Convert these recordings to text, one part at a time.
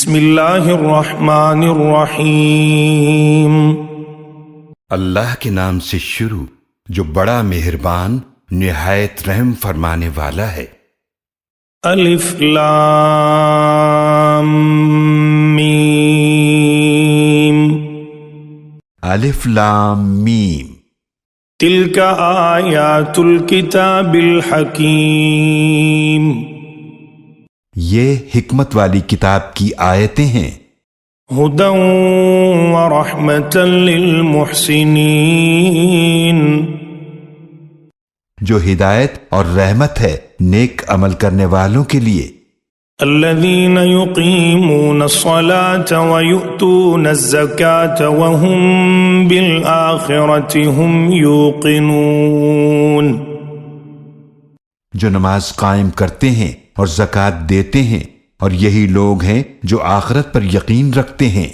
بسم اللہ الرحمن الرحیم۔ اللہ کے نام سے شروع جو بڑا مہربان نہایت رحم فرمانے والا ہے۔ الف لام میم۔ الف لام میم۔ تلک آیات الکتاب الحکیم۔ یہ حکمت والی کتاب کی آیتیں ہیں۔ ہدی ورحمۃ للمحسنین۔ جو ہدایت اور رحمت ہے نیک عمل کرنے والوں کے لیے۔ الذین یقیمون الصلاة ویؤتون الزکاة وهم بالآخرة هم یوقنون۔ جو نماز قائم کرتے ہیں اور زکوٰۃ دیتے ہیں اور یہی لوگ ہیں جو آخرت پر یقین رکھتے ہیں۔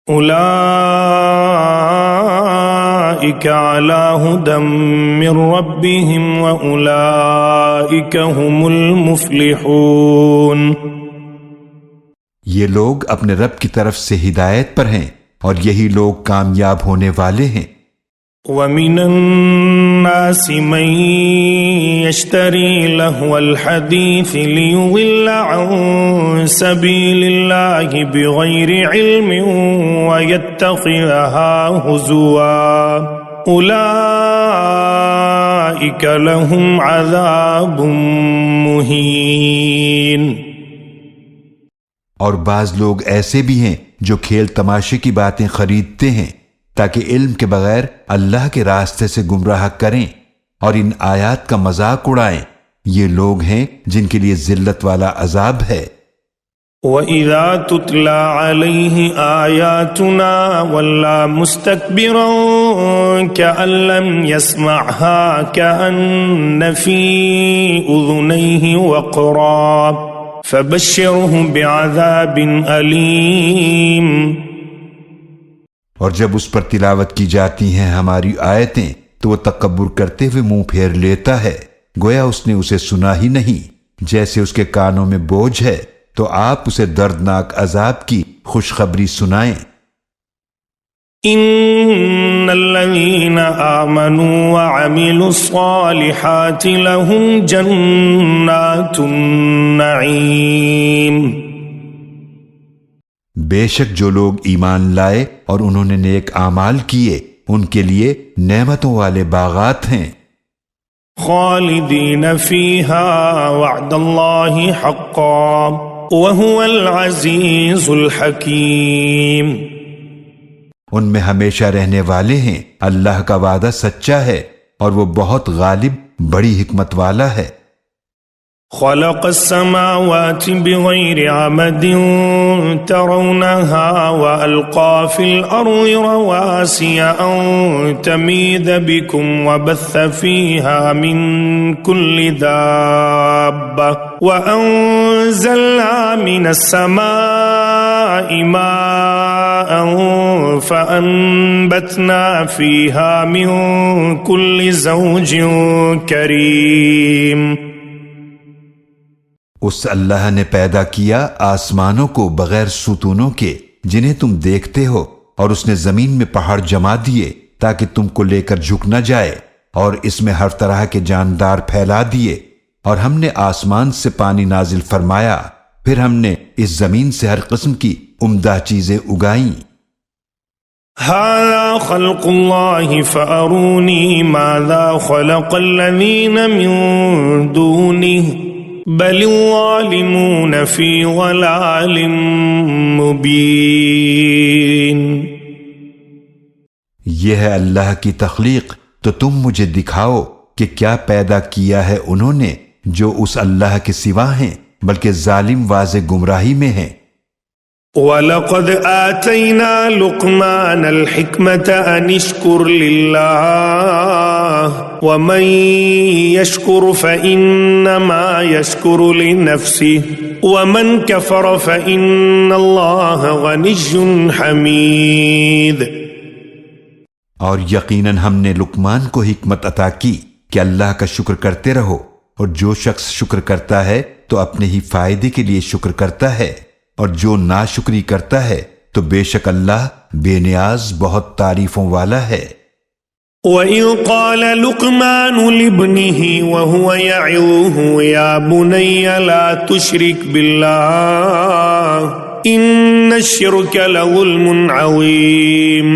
اولئک علی ھدی من ربہم واولئک هم المفلحون۔ یہ لوگ اپنے رب کی طرف سے ہدایت پر ہیں اور یہی لوگ کامیاب ہونے والے ہیں۔ وَمِنَ النَّاسِ مَن يَشْتَرِي لَهْوَ الْحَدِيثِ لِيُضِلَّ عَن سَبِيلِ اللَّهِ بِغَيْرِ عِلْمٍ وَيَتَّخِذَهَا هُزُوًا أُولَئِكَ لَهُمْ عَذَابٌ مُهِينٌ۔ اور بعض لوگ ایسے بھی ہیں جو کھیل تماشے کی باتیں خریدتے ہیں تاکہ علم کے بغیر اللہ کے راستے سے گمراہ کریں اور ان آیات کا مذاق اڑائیں۔ یہ لوگ ہیں جن کے لیے ذلت والا عذاب ہے۔ وَإِذَا تُتْلَى عَلَيْهِ آيَاتُنَا وَلَّى مُسْتَكْبِرًا كَأَن لَّمْ يَسْمَعْهَا كَأَنَّ فِي أُذُنَيْهِ وَقْرًا فَبَشِّرْهُ بِعَذَابٍ أَلِيمٍ۔ اور جب اس پر تلاوت کی جاتی ہیں ہماری آیتیں تو وہ تکبر کرتے ہوئے منہ پھیر لیتا ہے، گویا اس نے اسے سنا ہی نہیں۔ جیسے اس کے کانوں میں بوجھ ہے تو آپ اسے دردناک عذاب کی خوشخبری سنائیں۔ ان الذين آمنوا وعملوا الصالحات لهم جنات النعيم۔ بے شک جو لوگ ایمان لائے اور انہوں نے نیک اعمال کیے ان کے لیے نعمتوں والے باغات ہیں۔ خالدین فیہا وعد اللہ حقا وہو العزیز الحکیم۔ ان میں ہمیشہ رہنے والے ہیں، اللہ کا وعدہ سچا ہے اور وہ بہت غالب بڑی حکمت والا ہے۔ خلق السماوات بغير عمد ترونها وألقى في الأرض رواسي أن تميد بكم وبث فيها من كل دابة وأنزلنا من السماء ماء فأنبتنا فيها من كل زوج كريم۔ اس اللہ نے پیدا کیا آسمانوں کو بغیر ستونوں کے جنہیں تم دیکھتے ہو، اور اس نے زمین میں پہاڑ جما دیے تاکہ تم کو لے کر جھک نہ جائے، اور اس میں ہر طرح کے جاندار پھیلا دیے، اور ہم نے آسمان سے پانی نازل فرمایا، پھر ہم نے اس زمین سے ہر قسم کی عمدہ چیزیں اگائیں۔ هذا خلق اللہ فأرونی ماذا خلق الذین من دونه بل الظالمون فی ضلال مبین۔ یہ ہے اللہ کی تخلیق، تو تم مجھے دکھاؤ کہ کیا پیدا کیا ہے انہوں نے جو اس اللہ کے سوا ہیں، بلکہ ظالم واضح گمراہی میں ہیں۔ وَلَقَدْ آتَيْنَا لُقْمَانَ الْحِكْمَةَ أَنِ اشْكُرْ لِلَّهِ وَمَنْ يَشْكُرْ فَإِنَّمَا يَشْكُرُ لِنَفْسِهِ وَمَنْ كَفَرَ فَإِنَّ اللَّهَ غَنِيٌّ حَمِيدٌ۔ اور یقیناً ہم نے لقمان کو حکمت عطا کی کہ اللہ کا شکر کرتے رہو، اور جو شخص شکر کرتا ہے تو اپنے ہی فائدے کے لیے شکر کرتا ہے، اور جو ناشکری کرتا ہے تو بے شک اللہ بے نیاز بہت تعریفوں والا ہے۔ وَإِذْ قَالَ لُقْمَانُ لِابْنِهِ وَهُوَ يَعِظُهُ يَا بُنَيَّ لَا تُشْرِكْ بِاللَّهِ إِنَّ الشِّرْكَ لَظُلْمٌ عَظِيمٌ۔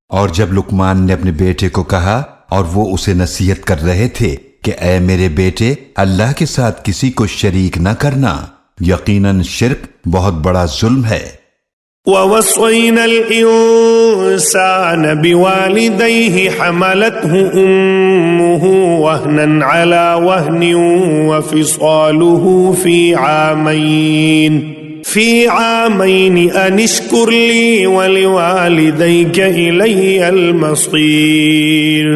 اور جب لقمان نے اپنے بیٹے کو کہا اور وہ اسے نصیحت کر رہے تھے کہ اے میرے بیٹے اللہ کے ساتھ کسی کو شریک نہ کرنا، یقیناً شرک بہت بڑا ظلم ہے۔ وَوَصَّيْنَا الْإِنسَانَ بِوَالِدَيْهِ حَمَلَتْهُ أُمُّهُ وَهْنًا عَلَى وَهْنٍ وَفِصَالُهُ فِي عَامَيْنِ أَنِ اشْكُرْ لِي وَلِوَالِدَيْكَ إِلَيَّ الْمَصِيرُ۔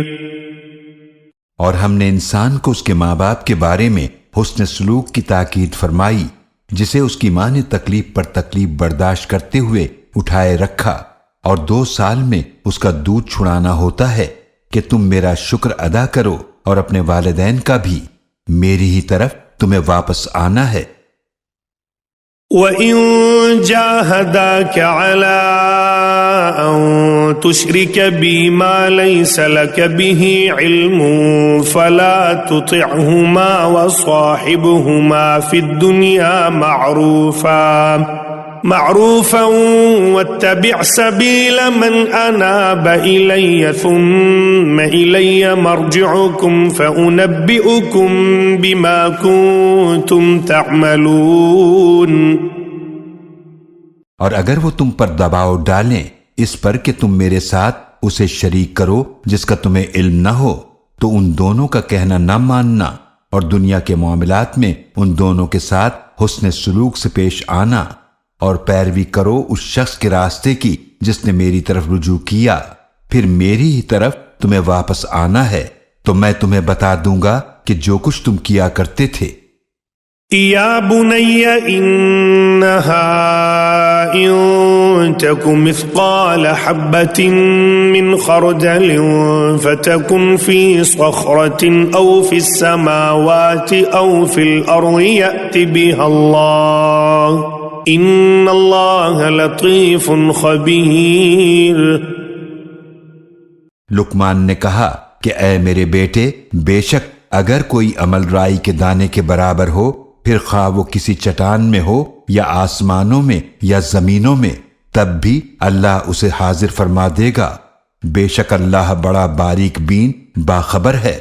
اور ہم نے انسان کو اس کے ماں باپ کے بارے میں حسن سلوک کی تاکید فرمائی، جسے اس کی ماں نے تکلیف پر تکلیف برداشت کرتے ہوئے اٹھائے رکھا، اور 2 سال میں اس کا دودھ چھڑانا ہوتا ہے کہ تم میرا شکر ادا کرو اور اپنے والدین کا بھی، میری ہی طرف تمہیں واپس آنا ہے۔ وَإِن جَاهَدَاكَ عَلَىٰ أَن تُشْرِكَ بِي مَا لَيْسَ لَكَ بِهِ عِلْمٌ فَلَا تُطِعْهُمَا وَصَاحِبْهُمَا فِي الدُّنْيَا مَعْرُوفًا وَاتَّبِعْ سَبِيلَ مَنْ أَنَابَ إِلَيَّ ثُمَّ إِلَيَّ مَرْجِعُكُمْ فَأُنَبِّئُكُمْ بِمَا كُنتُمْ تَعْمَلُونَ۔ اور اگر وہ تم پر دباؤ ڈالیں اس پر کہ تم میرے ساتھ اسے شریک کرو جس کا تمہیں علم نہ ہو، تو ان دونوں کا کہنا نہ ماننا، اور دنیا کے معاملات میں ان دونوں کے ساتھ حسن سلوک سے پیش آنا، اور پیروی کرو اس شخص کے راستے کی جس نے میری طرف رجوع کیا، پھر میری ہی طرف تمہیں واپس آنا ہے، تو میں تمہیں بتا دوں گا کہ جو کچھ تم کیا کرتے تھے۔ یا بنی انہا ان تک مثقال حبۃ من خردل فتکن فی صخرۃ او فی السماوات او فی الارض یأت بها اللہ ان اللہ لطیف خبیر۔ لقمان نے کہا کہ اے میرے بیٹے، بے شک اگر کوئی عمل رائی کے دانے کے برابر ہو، پھر خواہ وہ کسی چٹان میں ہو یا آسمانوں میں یا زمینوں میں، تب بھی اللہ اسے حاضر فرما دے گا، بے شک اللہ بڑا باریک بین باخبر ہے۔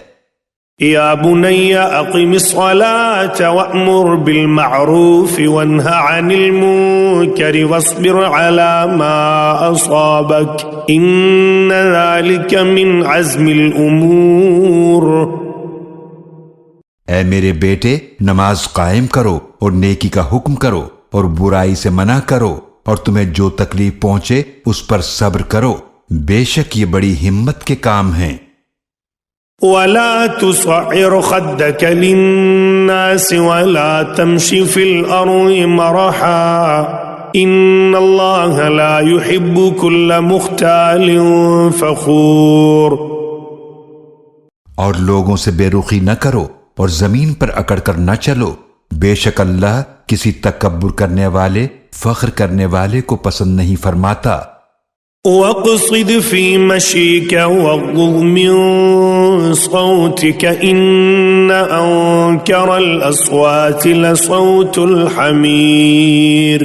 یا بنی اقم الصلاة وأمر بالمعروف وانہ عن المنکر واصبر على ما اصابک ان ذلك من عزم الامور۔ اے میرے بیٹے، نماز قائم کرو اور نیکی کا حکم کرو اور برائی سے منع کرو، اور تمہیں جو تکلیف پہنچے اس پر صبر کرو، بے شک یہ بڑی ہمت کے کام ہیں۔ وَلَا تُصَعِّرْ خَدَّكَ لِلنَّاسِ وَلَا تَمْشِ فِي الْأَرْضِ مَرَحًا إِنَّ اللَّهَ لَا يُحِبُّ كُلَّ مُخْتَالٍ فَخُورٍ۔ اور لوگوں سے بے رخی نہ کرو اور زمین پر اکڑ کر نہ چلو، بے شک اللہ کسی تکبر کرنے والے، فخر کرنے والے کو پسند نہیں فرماتا۔ وَاقْصِدْ فِي مَشِيكَ وَاغْضُضْ مِنْ صَوْتِكَ إِنَّ أَنْكَرَ الْأَصْوَاتِ لَصَوْتُ الْحَمِيرِ۔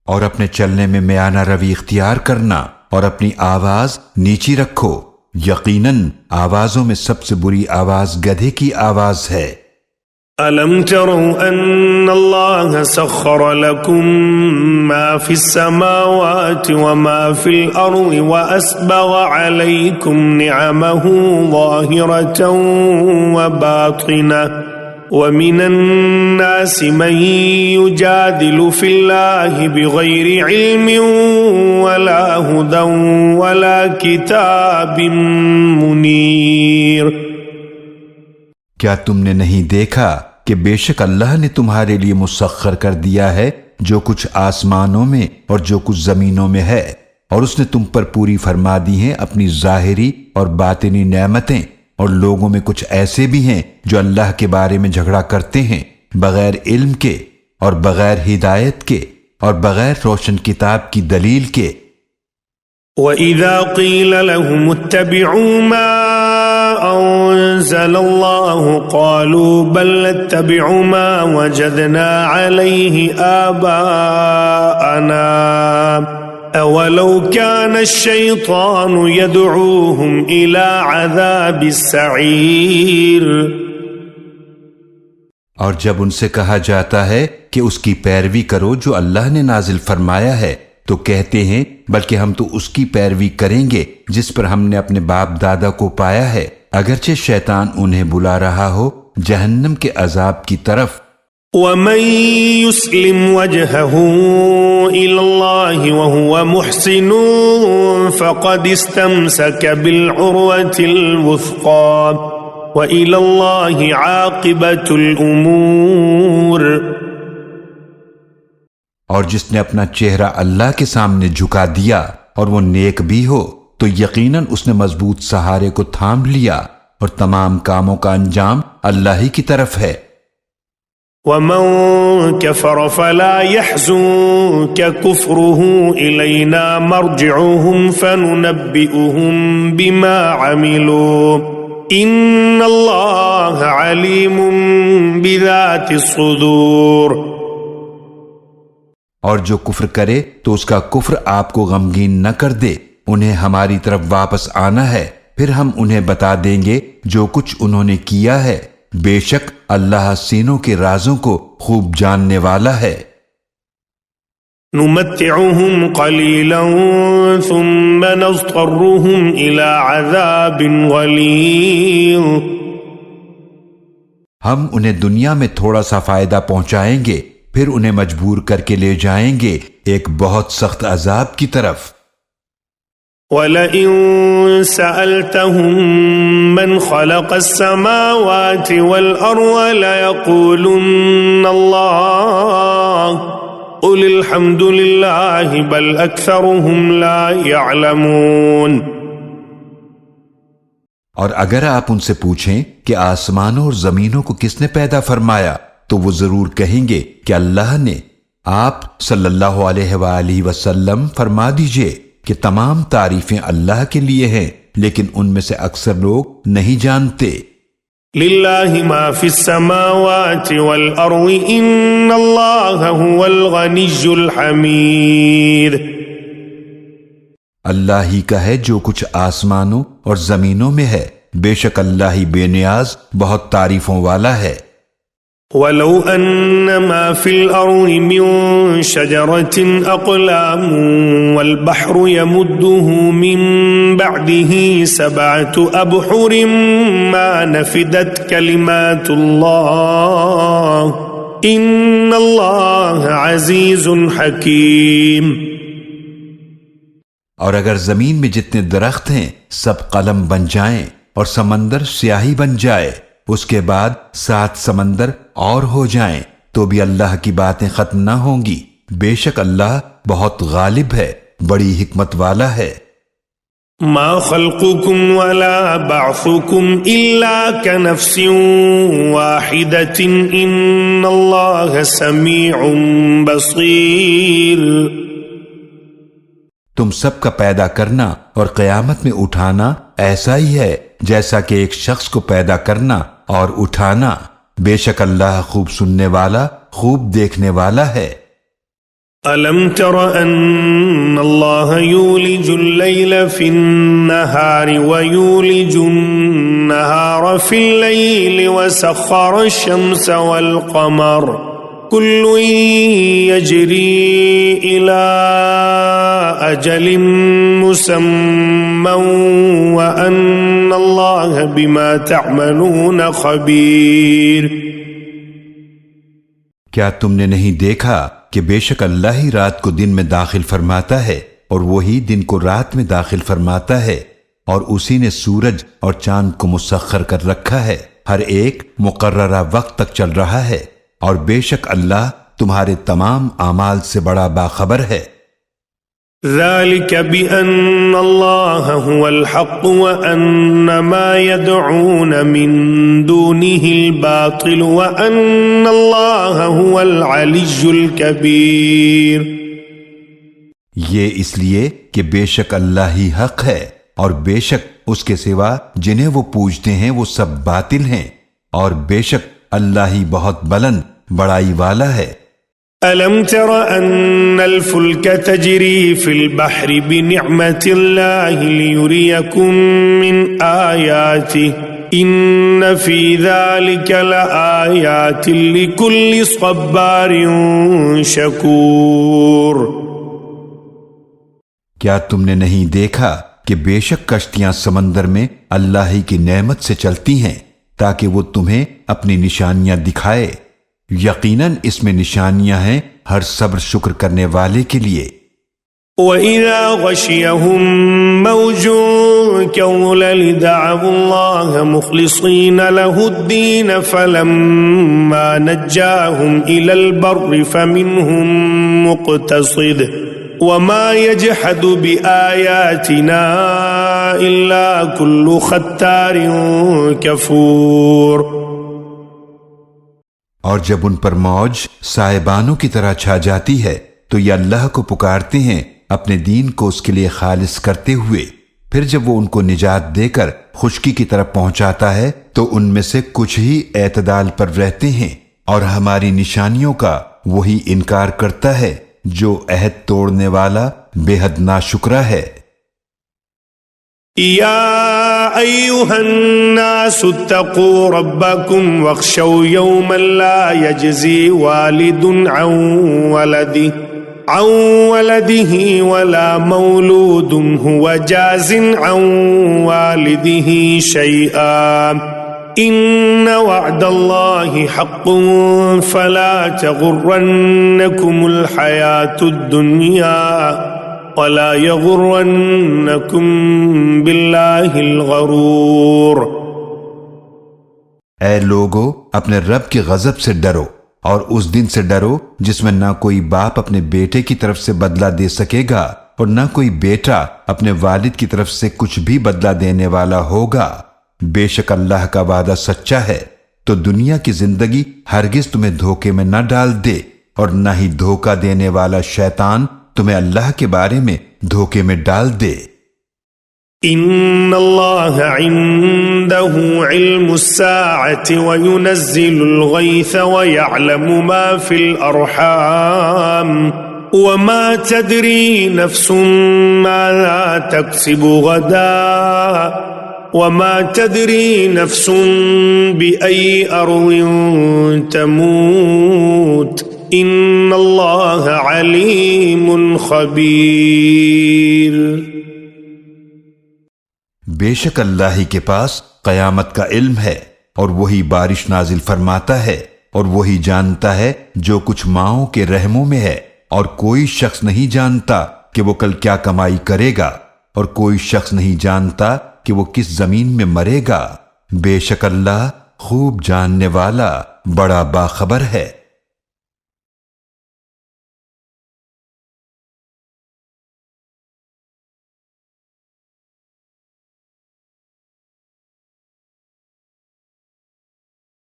اور اپنے چلنے میں میانہ روی اختیار کرنا اور اپنی آواز نیچی رکھو، یقیناً آوازوں میں سب سے بری آواز گدھے کی آواز ہے۔ أَلَمْ تَرَوْا أَنَّ اللَّهَ سَخَّرَ لَكُم مَّا فِي السَّمَاوَاتِ وَمَا فِي الْأَرْضِ وَأَسْبَغَ عَلَيْكُمْ نِعَمَهُ ظَاهِرَةً وَبَاطِنَةً وَمِنَ النَّاسِ مَن يُجَادِلُ فِي اللَّهِ بِغَيْرِ عِلْمٍ وَلَا هُدًى وَلَا كِتَابٍ مُنِيرٍ۔ کیا تم نے نہیں دیکھا کہ بے شک اللہ نے تمہارے لیے مسخر کر دیا ہے جو کچھ آسمانوں میں اور جو کچھ زمینوں میں ہے، اور اس نے تم پر پوری فرما دی ہیں اپنی ظاہری اور باطنی نعمتیں، اور لوگوں میں کچھ ایسے بھی ہیں جو اللہ کے بارے میں جھگڑا کرتے ہیں بغیر علم کے، اور بغیر ہدایت کے اور بغیر روشن کتاب کی دلیل کے۔ وَإِذَا قِيلَ لَهُمُ اتَّبِعُوا مَا أَنزَلَ اللَّهُ قَالُوا بَلْ نَتَّبِعُ مَا وَجَدْنَا عَلَيْهِ آبَاءَنَا أَوَلَوْ كَانَ الشَّيْطَانُ يَدْعُوهُمْ إِلَى عَذَابِ السَّعِيرِ۔ اور جب ان سے کہا جاتا ہے کہ اس کی پیروی کرو جو اللہ نے نازل فرمایا ہے، تو کہتے ہیں بلکہ ہم تو اس کی پیروی کریں گے جس پر ہم نے اپنے باپ دادا کو پایا ہے، اگرچہ شیطان انہیں بلا رہا ہو جہنم کے عذاب کی طرف۔ وَمَن يُسْلِمْ وَجْهَهُ إِلَى اللَّهِ وَهُوَ مُحْسِنٌ فَقَدِ اسْتَمْسَكَ بِالْعُرْوَةِ الْوُثْقَى وَإِلَى اللَّهِ عَاقِبَةُ الْأُمُورِ۔ اور جس نے اپنا چہرہ اللہ کے سامنے جھکا دیا اور وہ نیک بھی ہو تو یقیناً اس نے مضبوط سہارے کو تھام لیا، اور تمام کاموں کا انجام اللہ ہی کی طرف ہے۔ وَمَن كَفَرَ فَلَا يَحْزُنكَ كُفْرُهُ إِلَيْنَا مَرْجِعُهُمْ فَنُنَبِّئُهُم بِمَا عَمِلُوا إِنَّ اللَّهَ عَلِيمٌ بِذَاتِ الصُّدُورِ۔ اور جو کفر کرے تو اس کا کفر آپ کو غمگین نہ کر دے، انہیں ہماری طرف واپس آنا ہے، پھر ہم انہیں بتا دیں گے جو کچھ انہوں نے کیا ہے، بے شک اللہ سینوں کے رازوں کو خوب جاننے والا ہے۔ نُمَتِّعُهُمْ قَلِيلًا ثُمَّ نَضْطَرُّهُمْ إِلَى عَذَابٍ غَلِيظٍ۔ ہم انہیں دنیا میں تھوڑا سا فائدہ پہنچائیں گے، پھر انہیں مجبور کر کے لے جائیں گے ایک بہت سخت عذاب کی طرف۔ وَلَئِن سَأَلْتَهُم مَّنْ خَلَقَ السَّمَاوَاتِ وَالْأَرْضَ لَيَقُولُنَّ اللَّهُ قُلِ الْحَمْدُ لِلَّهِ بَلْ أَكْثَرُهُمْ لَا يَعْلَمُونَ۔ اور اگر آپ ان سے پوچھیں کہ آسمانوں اور زمینوں کو کس نے پیدا فرمایا، تو وہ ضرور کہیں گے کہ اللہ نے۔ آپ صلی اللہ علیہ وآلہ وسلم فرما دیجئے کہ تمام تعریفیں اللہ کے لیے ہیں، لیکن ان میں سے اکثر لوگ نہیں جانتے۔ لِلَّهِ مَا فِي السَّمَاوَاتِ وَالْأَرْضِ إِنَّ اللَّهَ هُوَ الْغَنِيُّ الْحَمِيدُ۔ اللہ ہی کا ہے جو کچھ آسمانوں اور زمینوں میں ہے، بے شک اللہ ہی بے نیاز بہت تعریفوں والا ہے۔ وَلَوْ أَنَّ مَا فِي الْأَرْضِ مِن شَجَرَةٍ أَقْلَامٌ وَالْبَحْرُ يَمُدُّهُ مِن بَعْدِهِ سَبْعَةُ أَبْحُرٍ مَا نَفِدَتْ كَلِمَاتُ اللَّهِ إِنَّ اللَّهَ عَزِيزٌ حَكِيمٌ۔ اور اگر زمین میں جتنے درخت ہیں سب قلم بن جائیں اور سمندر سیاہی بن جائے، اس کے بعد 7 سمندر اور ہو جائیں تو بھی اللہ کی باتیں ختم نہ ہوں گی، بے شک اللہ بہت غالب ہے، بڑی حکمت والا ہے۔ ما خلقكم ولا بعثكم إلا كنفس واحدة إن الله سميع بصير۔ تم سب کا پیدا کرنا اور قیامت میں اٹھانا ایسا ہی ہے جیسا کہ ایک شخص کو پیدا کرنا اور اٹھانا، بے شک اللہ خوب سننے والا خوب دیکھنے والا ہے۔ أَلَمْ تَرَ أَنَّ اللَّهَ يُولِجُ اللَّيْلَ فِي النَّهَارِ وَيُولِجُ النَّهَارَ فِي اللَّيْلِ وَسَخَّرَ الشَّمْسَ وَالْقَمَرَ كُلٌّ يَجْرِي إِلَى أَجَلٍ مُّسَمًّى وَأَنَّ اللَّهَ بِمَا تَعْمَلُونَ خَبِيرٌ۔ کیا تم نے نہیں دیکھا کہ بے شک اللہ ہی رات کو دن میں داخل فرماتا ہے اور وہی دن کو رات میں داخل فرماتا ہے، اور اسی نے سورج اور چاند کو مسخر کر رکھا ہے، ہر ایک مقررہ وقت تک چل رہا ہے، اور بے شک اللہ تمہارے تمام اعمال سے بڑا باخبر ہے۔ ذلك بأن الله هو الحق وأن ما يدعون من دونه الباطل وأن الله هو العلي الكبير. یہ اس لیے کہ بے شک اللہ ہی حق ہے اور بے شک اس کے سوا جنہیں وہ پوجتے ہیں وہ سب باطل ہیں، اور بے شک اللہ ہی بہت بلند بڑائی والا ہے. ألم تر أن الفلك تجري في البحر بنعمة الله ليريكم من آياته إن في ذلك لآيات لكل صبار شكور. کیا تم نے نہیں دیکھا کہ بے شک کشتیاں سمندر میں اللہ ہی کی نعمت سے چلتی ہیں تاکہ وہ تمہیں اپنی نشانیاں دکھائے؟ یقیناً اس میں نشانیاں ہیں ہر صبر شکر کرنے والے کے لیے. وَإِذَا غَشِيَهُم مَّوْجٌ كَالظُّلَلِ دَعَوُا اللَّهَ مُخْلِصِينَ لَهُ الدِّينَ فَلَمَّا نَجَّاهُمْ إِلَى الْبَرِّ فَمِنْهُم مُّقْتَصِدٌ وَمَا يَجْحَدُ بِآيَاتِنَا إِلَّا كُلُّ خَتَّارٍ كَفُورٍ. اور جب ان پر موج سائبانوں کی طرح چھا جاتی ہے تو یہ اللہ کو پکارتے ہیں اپنے دین کو اس کے لیے خالص کرتے ہوئے، پھر جب وہ ان کو نجات دے کر خشکی کی طرف پہنچاتا ہے تو ان میں سے کچھ ہی اعتدال پر رہتے ہیں، اور ہماری نشانیوں کا وہی انکار کرتا ہے جو عہد توڑنے والا بے حد ناشکرا ہے. يا أيها الناس اتقوا ربكم واخشوا يوما لا يجزي والد عن ولده ولا مولود هو جاز عن والده شيئا إن وعد الله حق فلا تغرنكم الحياة الدنيا وَلَا يَغُرَّنَّكُمْ بِاللَّهِ الْغَرُورُ. اے لوگو، اپنے رب کے غضب سے ڈرو اور اس دن سے ڈرو جس میں نہ کوئی باپ اپنے بیٹے کی طرف سے بدلہ دے سکے گا اور نہ کوئی بیٹا اپنے والد کی طرف سے کچھ بھی بدلہ دینے والا ہوگا. بے شک اللہ کا وعدہ سچا ہے، تو دنیا کی زندگی ہرگز تمہیں دھوکے میں نہ ڈال دے اور نہ ہی دھوکہ دینے والا شیطان تمہیں اللہ کے بارے میں دھوکے میں ڈال دے. ان اللہ عنده علم الساعة وينزل الغيث ويعلم ما في الارحام وما تدري نفس ماذا تكسب غدا وما تدري نفس بأي أرض تموت ان اللہ علیم خبیر. بے شک اللہ ہی کے پاس قیامت کا علم ہے اور وہی بارش نازل فرماتا ہے اور وہی جانتا ہے جو کچھ ماؤں کے رحموں میں ہے، اور کوئی شخص نہیں جانتا کہ وہ کل کیا کمائی کرے گا اور کوئی شخص نہیں جانتا کہ وہ کس زمین میں مرے گا. بے شک اللہ خوب جاننے والا بڑا باخبر ہے.